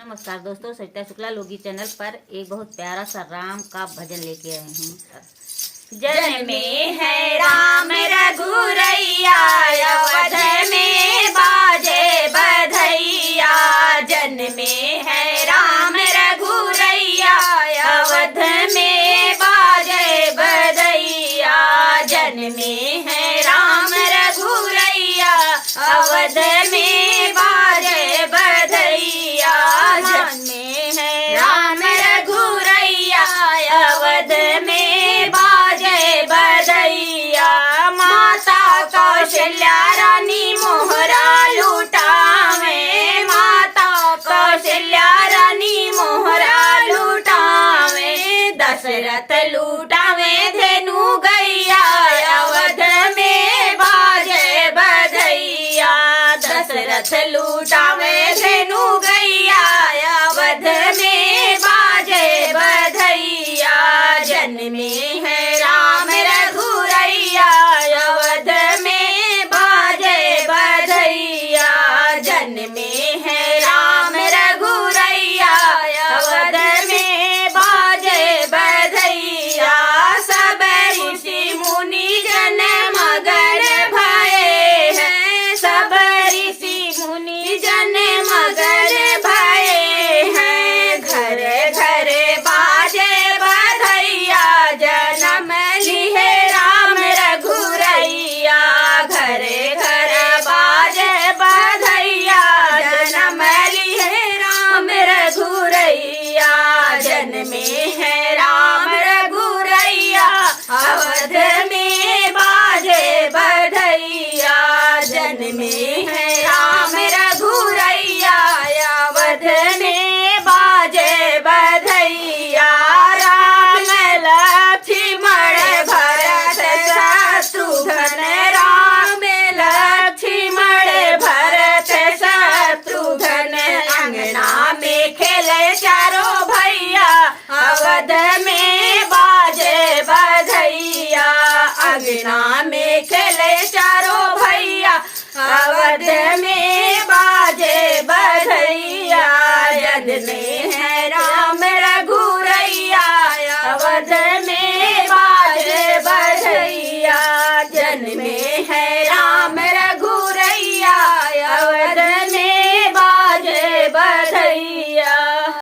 नमस्कार दोस्तों, सरिता शुक्ला लोगी चैनल पर एक बहुत प्यारा सा राम का भजन लेके आए हूँ। जन में है राम रघुरैया, अवध में बाजे बधैया। जन में है राम रघुरैया, अवध में बाजे बधैया। जन में है राम रघुरैया, अवध में बाजे बधैया। जन में है राम रघुरैया, अवध में बाजे बधैया। माता कौशल्या रानी मोहरा लुटावे, माता कौशल्या रानी मोहरा लुटावे। दशरथ लुटावे धेनु गैया, अवध में बाजे बधैया। दशरथ लुटावे धेनु गैया, अवध में बाजे बधैया। जन में है राम रघुरैया, अवध में बाजे बधैया। जन में है राम रघुरैया, अवध में बाजे बधैया। सब ऋषि मुनि जन मगन भये हैं, सब ऋषि मुनि जन मगन भये हैं। घर घर बाजे बधैया, जन्म लिहे राम रघुरैया। घर घर बाजे बधैया, जन्म लिहे राम रघुरैया। जन में है राम रघुरैया, अवध में बाजे बधैया। जन में है राम रघुरैया, अवध में बाजे बधैया। राम लक्ष्मण भरत शत्रुघ्न, राम लक्ष्मण भरत शत्रुघ्न। अंगना में खेले चारों भैया, अवध में बाजे बधैया। अंगना में खेले चारों भैया, अवध में बाजे बधैया। जन में